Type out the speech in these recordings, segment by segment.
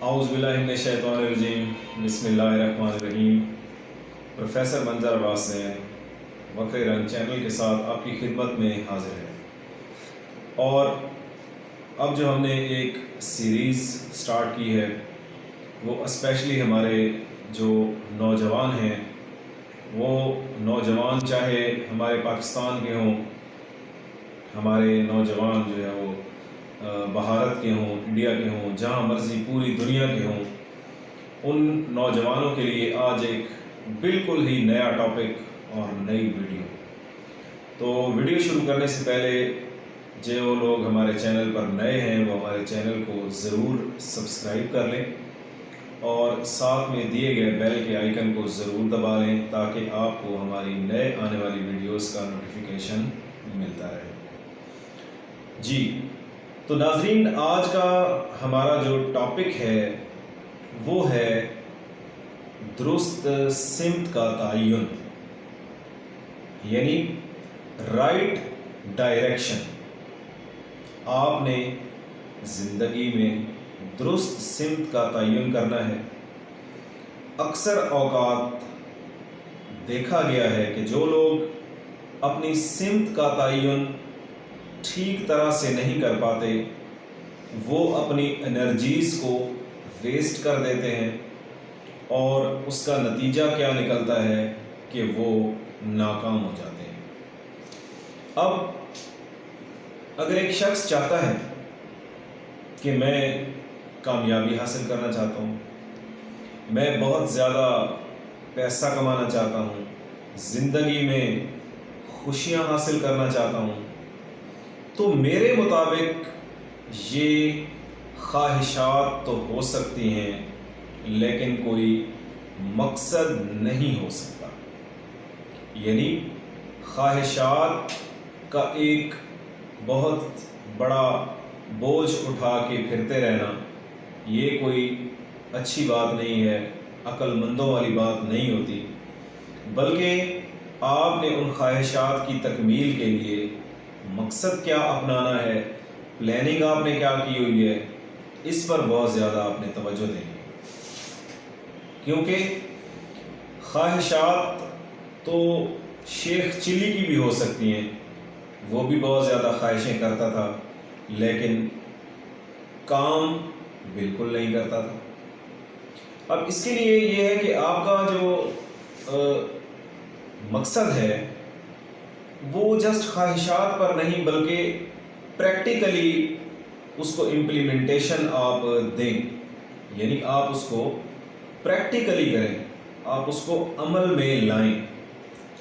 اعوذ باللہ من الشیطان الرجیم بسم اللہ الرحمن الرحیم۔ پروفیسر منظر عباس سے وقر رنگ چینل کے ساتھ آپ کی خدمت میں حاضر ہے، اور اب جو ہم نے ایک سیریز سٹارٹ کی ہے وہ اسپیشلی ہمارے جو نوجوان ہیں، وہ نوجوان چاہے ہمارے پاکستان کے ہوں، ہمارے نوجوان جو ہے وہ بھارت کے ہوں، انڈیا کے ہوں، جہاں مرضی پوری دنیا کے ہوں، ان نوجوانوں کے لیے آج ایک بالکل ہی نیا ٹاپک اور نئی ویڈیو۔ تو ویڈیو شروع کرنے سے پہلے جو لوگ ہمارے چینل پر نئے ہیں وہ ہمارے چینل کو ضرور سبسکرائب کر لیں اور ساتھ میں دیے گئے بیل کے آئیکن کو ضرور دبا لیں تاکہ آپ کو ہماری نئے آنے والی ویڈیوز کا نوٹیفیکیشن ملتا رہے۔ جی تو ناظرین، آج کا ہمارا جو ٹاپک ہے وہ ہے درست سمت کا تعین، یعنی رائٹ ڈائریکشن۔ آپ نے زندگی میں درست سمت کا تعین کرنا ہے۔ اکثر اوقات دیکھا گیا ہے کہ جو لوگ اپنی سمت کا تعین ٹھیک طرح سے نہیں کر پاتے، وہ اپنی انرجیز کو ویسٹ کر دیتے ہیں، اور اس کا نتیجہ کیا نکلتا ہے کہ وہ ناکام ہو جاتے ہیں۔ اب اگر ایک شخص چاہتا ہے کہ میں کامیابی حاصل کرنا چاہتا ہوں، میں بہت زیادہ پیسہ کمانا چاہتا ہوں، زندگی میں خوشیاں حاصل کرنا چاہتا ہوں، تو میرے مطابق یہ خواہشات تو ہو سکتی ہیں لیکن کوئی مقصد نہیں ہو سکتا۔ یعنی خواہشات کا ایک بہت بڑا بوجھ اٹھا کے پھرتے رہنا، یہ کوئی اچھی بات نہیں ہے، عقل مندوں والی بات نہیں ہوتی، بلکہ آپ نے ان خواہشات کی تکمیل کے لیے مقصد کیا اپنانا ہے، پلاننگ آپ نے کیا کی ہوئی ہے، اس پر بہت زیادہ آپ نے توجہ دینی ہے۔ کیونکہ خواہشات تو شیخ چلی کی بھی ہو سکتی ہیں، وہ بھی بہت زیادہ خواہشیں کرتا تھا لیکن کام بالکل نہیں کرتا تھا۔ اب اس کے لیے یہ ہے کہ آپ کا جو مقصد ہے وہ جسٹ خواہشات پر نہیں بلکہ پریکٹیکلی اس کو امپلیمنٹیشن آپ دیں، یعنی آپ اس کو پریکٹیکلی کریں، آپ اس کو عمل میں لائیں۔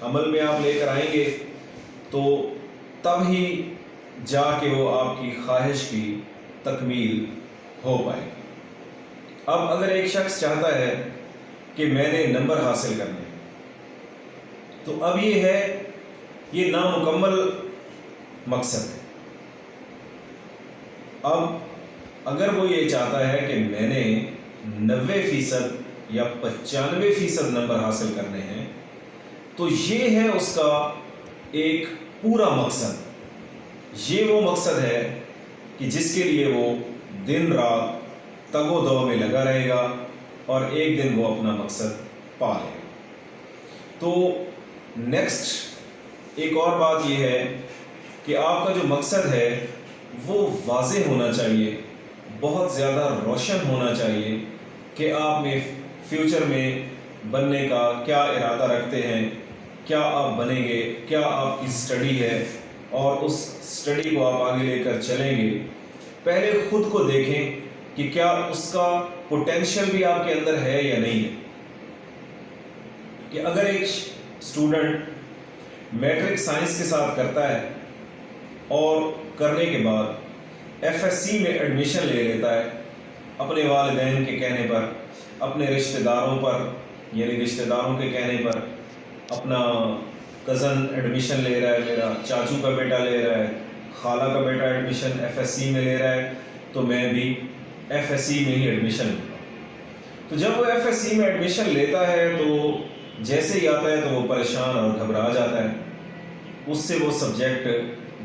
عمل میں آپ لے کر آئیں گے تو تب ہی جا کے وہ آپ کی خواہش کی تکمیل ہو پائے گی۔ اب اگر ایک شخص چاہتا ہے کہ میں نے نمبر حاصل کرنے ہیں، تو اب یہ نامکمل مقصد ہے۔ اب اگر وہ یہ چاہتا ہے کہ میں نے 90% یا 95% نمبر حاصل کرنے ہیں، تو یہ ہے اس کا ایک پورا مقصد۔ یہ وہ مقصد ہے کہ جس کے لیے وہ دن رات تگ و دو میں لگا رہے گا اور ایک دن وہ اپنا مقصد پا لے گا۔ تو نیکسٹ ایک اور بات یہ ہے کہ آپ کا جو مقصد ہے وہ واضح ہونا چاہیے، بہت زیادہ روشن ہونا چاہیے کہ آپ میں فیوچر میں بننے کا کیا ارادہ رکھتے ہیں، کیا آپ بنیں گے، کیا آپ کی اسٹڈی ہے، اور اس اسٹڈی کو آپ آگے لے کر چلیں گے۔ پہلے خود کو دیکھیں کہ کیا اس کا پوٹینشیل بھی آپ کے اندر ہے یا نہیں ہے۔ کہ اگر ایک اسٹوڈنٹ میٹرک سائنس کے ساتھ کرتا ہے اور کرنے کے بعد ایف ایس سی میں ایڈمیشن لے لیتا ہے، اپنے والدین کے کہنے پر، اپنے رشتہ داروں پر، یعنی رشتہ داروں کے کہنے پر، اپنا کزن ایڈمیشن لے رہا ہے، میرا چاچو کا بیٹا لے رہا ہے، خالہ کا بیٹا ایڈمیشن ایف ایس سی میں لے رہا ہے، تو میں بھی ایف ایس سی میں ہی ایڈمیشن لوں گا۔ تو جب وہ ایف ایس سی میں ایڈمیشن لیتا ہے تو جیسے ہی آتا ہے تو وہ پریشان اور گھبرا جاتا ہے، اس سے وہ سبجیکٹ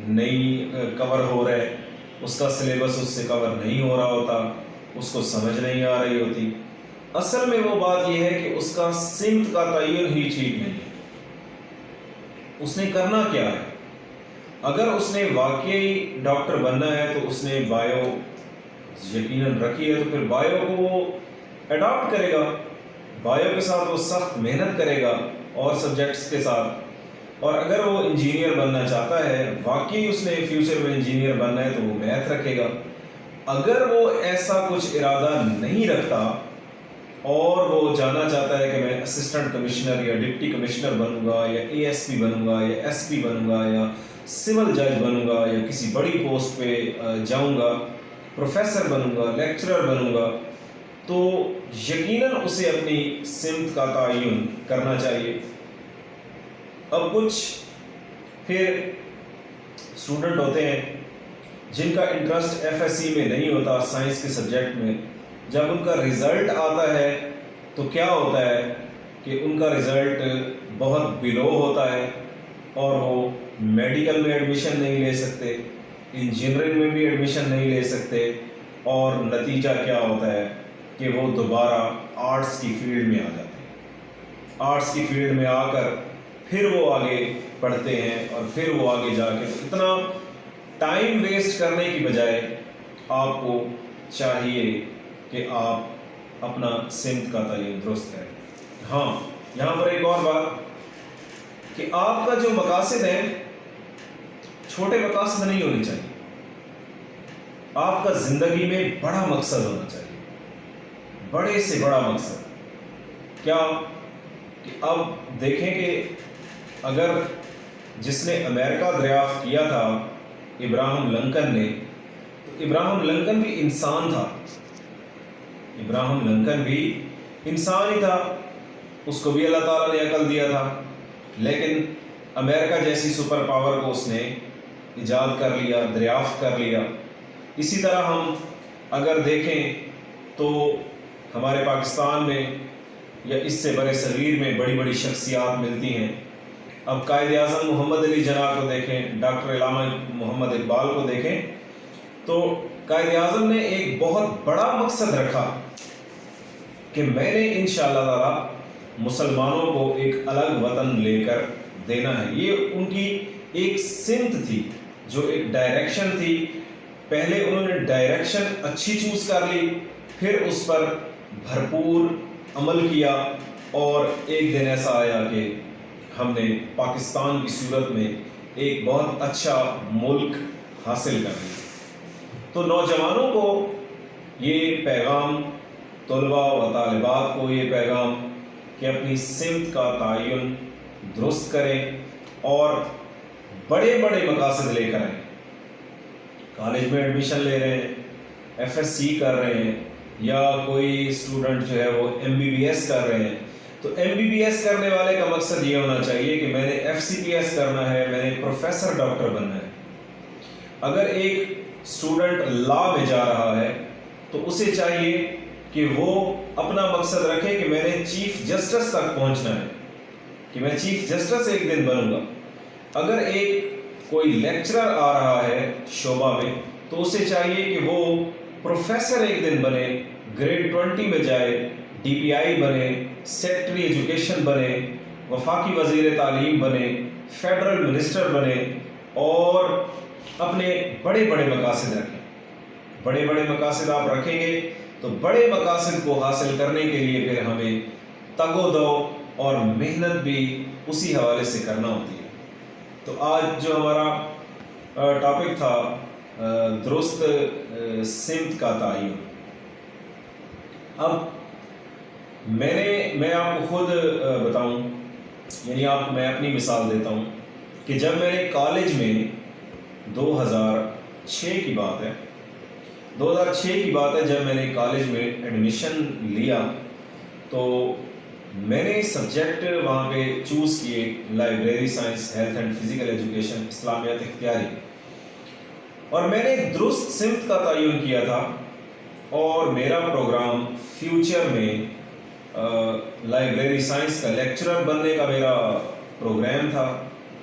نہیں کور ہو رہے، اس کا سلیبس اس سے کور نہیں ہو رہا ہوتا، اس کو سمجھ نہیں آ رہی ہوتی۔ اصل میں وہ بات یہ ہے کہ اس کا سمت کا تعین ہی ٹھیک نہیں ہے۔ اس نے کرنا کیا ہے؟ اگر اس نے واقعی ڈاکٹر بننا ہے تو اس نے بایو یقیناً رکھی ہے، تو پھر بایو کو وہ اڈاپٹ کرے گا، بایو کے ساتھ وہ سخت محنت کرے گا اور سبجیکٹس کے ساتھ۔ اور اگر وہ انجینئر بننا چاہتا ہے، واقعی اس نے فیوچر میں انجینئر بننا ہے، تو وہ میتھ رکھے گا۔ اگر وہ ایسا کچھ ارادہ نہیں رکھتا اور وہ جانا چاہتا ہے کہ میں اسسٹنٹ کمشنر یا ڈپٹی کمشنر بنوں گا، یا اے ایس پی بنوں گا، یا ایس پی بنوں گا، یا سول جج بنوں گا، یا کسی بڑی پوسٹ پہ جاؤں گا، پروفیسر بنوں گا، لیکچرر بنوں گا، تو یقیناً اسے اپنی سمت کا تعین کرنا چاہیے۔ اب کچھ پھر اسٹوڈنٹ ہوتے ہیں جن کا انٹرسٹ ایف ایس سی میں نہیں ہوتا، سائنس کے سبجیکٹ میں۔ جب ان کا رزلٹ آتا ہے تو کیا ہوتا ہے کہ ان کا رزلٹ بہت بلو ہوتا ہے اور وہ میڈیکل میں ایڈمیشن نہیں لے سکتے، انجینئرنگ میں بھی ایڈمیشن نہیں لے سکتے، اور نتیجہ کیا ہوتا ہے کہ وہ دوبارہ آرٹس کی فیلڈ میں آ جاتے ہیں۔ آرٹس کی فیلڈ میں آ کر پھر وہ آگے پڑھتے ہیں، اور پھر وہ آگے جا کے اتنا ٹائم ویسٹ کرنے کی بجائے آپ کو چاہیے کہ آپ اپنا سمت کا تعین درست کریں۔ ہاں، یہاں پر ایک اور بات کہ آپ کا جو مقاصد ہیں چھوٹے مقاصد نہیں ہونے چاہیے۔ آپ کا زندگی میں بڑا مقصد ہونا چاہیے، بڑے سے بڑا مقصد۔ کیا کہ اب دیکھیں کہ اگر جس نے امریکہ دریافت کیا تھا ابراہم لنکن نے، تو ابراہم لنکن بھی انسان تھا، ابراہم لنکن بھی انسان ہی تھا، اس کو بھی اللہ تعالیٰ نے عقل دیا تھا، لیکن امریکہ جیسی سپر پاور کو اس نے ایجاد کر لیا، دریافت کر لیا۔ اسی طرح ہم اگر دیکھیں تو ہمارے پاکستان میں یا اس سے برے صغیر میں بڑی بڑی شخصیات ملتی ہیں۔ اب قائد اعظم محمد علی جناح کو دیکھیں، ڈاکٹر علامہ محمد اقبال کو دیکھیں، تو قائد اعظم نے ایک بہت بڑا مقصد رکھا کہ میں نے انشاءاللہ تعالی مسلمانوں کو ایک الگ وطن لے کر دینا ہے۔ یہ ان کی ایک سمت تھی، جو ایک ڈائریکشن تھی۔ پہلے انہوں نے ڈائریکشن اچھی چوز کر لی، پھر اس پر بھرپور عمل کیا، اور ایک دن ایسا آیا کہ ہم نے پاکستان کی صورت میں ایک بہت اچھا ملک حاصل کر لیا۔ تو نوجوانوں کو یہ پیغام، طلباء و طالبات کو یہ پیغام کہ اپنی سمت کا تعین درست کریں اور بڑے بڑے مقاصد لے کر آئیں۔ کالج میں ایڈمیشن لے رہے ہیں، ایف ایس سی کر رہے ہیں، یا کوئی اسٹوڈنٹ جو ہے وہ ایم بی بی ایس کر رہے ہیں، تو ایم بی بی ایس کرنے والے کا مقصد یہ ہونا چاہیے کہ میں نے ایف سی پی ایس کرنا ہے، میں نے پروفیسر ڈاکٹر بننا ہے۔ اگر ایک اسٹوڈنٹ لا میں جا رہا ہے تو اسے چاہیے کہ وہ اپنا مقصد رکھے کہ میں نے چیف جسٹس تک پہنچنا ہے، کہ میں چیف جسٹس ایک دن بنوں گا۔ اگر ایک کوئی لیکچرر آ رہا ہے شعبہ میں، تو اسے چاہیے کہ وہ پروفیسر ایک دن بنے، گریڈ 20 میں جائے، ڈی پی آئی بنے، سیکٹری ایجوکیشن بنے، وفاقی وزیر تعلیم بنے، فیڈرل منسٹر بنے، اور اپنے بڑے بڑے مقاصد رکھیں۔ بڑے بڑے مقاصد آپ رکھیں گے تو بڑے مقاصد کو حاصل کرنے کے لیے پھر ہمیں تگ و دو اور محنت بھی اسی حوالے سے کرنا ہوتی ہے۔ تو آج جو ہمارا ٹاپک تھا درست سمت کا تعین۔ اب میں آپ کو خود بتاؤں، یعنی میں اپنی مثال دیتا ہوں کہ جب میں نے کالج میں 2006 کی بات ہے، 2006 کی بات ہے، جب میں نے کالج میں ایڈمیشن لیا تو میں نے سبجیکٹ وہاں پہ چوز کیے library science, health and physical education, اسلامیات اختیاری، اور میں نے درست سمت کا تعین کیا تھا، اور میرا پروگرام فیوچر میں لائبریری سائنس کا لیکچرر بننے کا میرا پروگرام تھا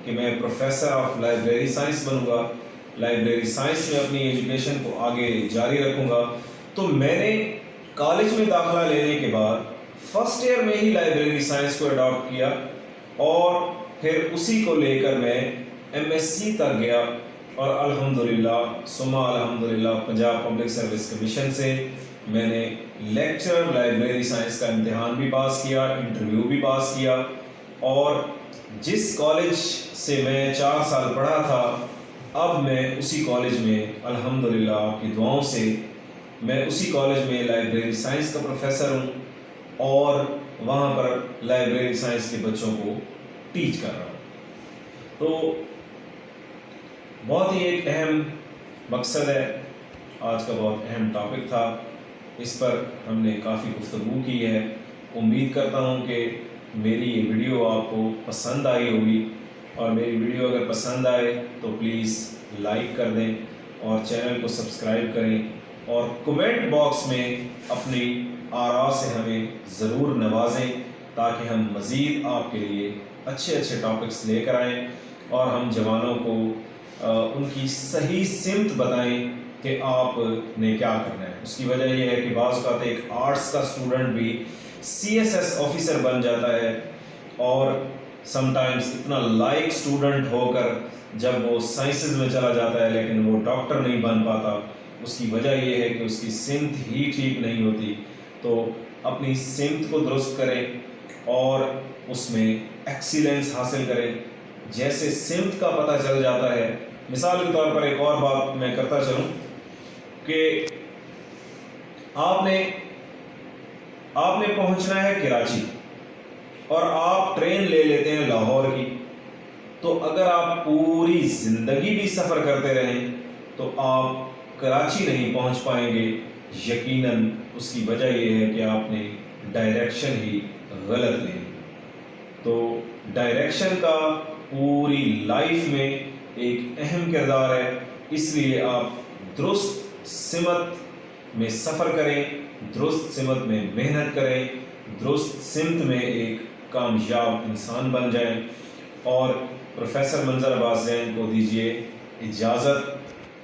کہ میں professor of library science Bannu God, library science میں اپنی ایجوکیشن کو آگے جاری رکھوں گا، تو میں نے کالج میں داخلہ لینے کے بعد فرسٹ ایئر میں ہی لائبریری سائنس کو اڈاپٹ کیا اور پھر اسی کو لے کر میں ایم ایس سی تک گیا اور الحمدللہ ثم الحمدللہ پنجاب پبلک سروس کمیشن سے میں نے لیکچرر لائبریری سائنس کا امتحان بھی پاس کیا، انٹرویو بھی پاس کیا، اور جس کالج سے میں 4 سال پڑھا تھا اب میں اسی کالج میں الحمدللہ آپ کی دعاؤں سے میں اسی کالج میں لائبریری سائنس کا پروفیسر ہوں اور وہاں پر لائبریری سائنس کے بچوں کو ٹیچ کر رہا ہوں۔ تو بہت ہی ایک اہم مقصد ہے، آج کا بہت اہم ٹاپک تھا، اس پر ہم نے کافی گفتگو کی ہے۔ امید کرتا ہوں کہ میری یہ ویڈیو آپ کو پسند آئی ہوگی، اور میری ویڈیو اگر پسند آئے تو پلیز لائک کر دیں اور چینل کو سبسکرائب کریں، اور کمنٹ باکس میں اپنی آراء سے ہمیں ضرور نوازیں تاکہ ہم مزید آپ کے لیے اچھے اچھے ٹاپکس لے کر آئیں اور ہم جوانوں کو ان کی صحیح سمت بتائیں کہ آپ نے کیا کرنا ہے۔ اس کی وجہ یہ ہے کہ بعض اوقات ایک آرٹس کا اسٹوڈنٹ بھی سی ایس ایس آفیسر بن جاتا ہے، اور سم ٹائمز اتنا لائق اسٹوڈنٹ ہو کر جب وہ سائنسز میں چلا جاتا ہے لیکن وہ ڈاکٹر نہیں بن پاتا۔ اس کی وجہ یہ ہے کہ اس کی سمت ہی ٹھیک نہیں ہوتی۔ تو اپنی سمت کو درست کریں اور اس میں ایکسیلنس حاصل کریں۔ جیسے سمت کا پتہ چل جاتا ہے، مثال کے طور پر ایک اور بات میں کرتا چلوں کہ آپ نے پہنچنا ہے کراچی اور آپ ٹرین لے لیتے ہیں لاہور کی، تو اگر آپ پوری زندگی بھی سفر کرتے رہیں تو آپ کراچی نہیں پہنچ پائیں گے یقیناً۔ اس کی وجہ یہ ہے کہ آپ نے ڈائریکشن ہی غلط لی۔ تو ڈائریکشن کا پوری لائف میں ایک اہم کردار ہے، اس لیے آپ درست سمت میں سفر کریں، درست سمت میں محنت کریں، درست سمت میں ایک کامیاب انسان بن جائیں۔ اور پروفیسر منظر عباس زین کو دیجیے اجازت،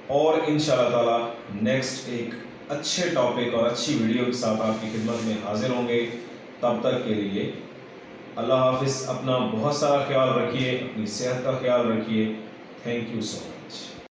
اور انشاءاللہ تعالی نیکسٹ ایک اچھے ٹاپک اور اچھی ویڈیو کے ساتھ آپ کی خدمت میں حاضر ہوں گے۔ تب تک کے لیے اللہ حافظ۔ اپنا بہت سارا خیال رکھیے، اپنی صحت کا خیال رکھیے۔ Thank you so much.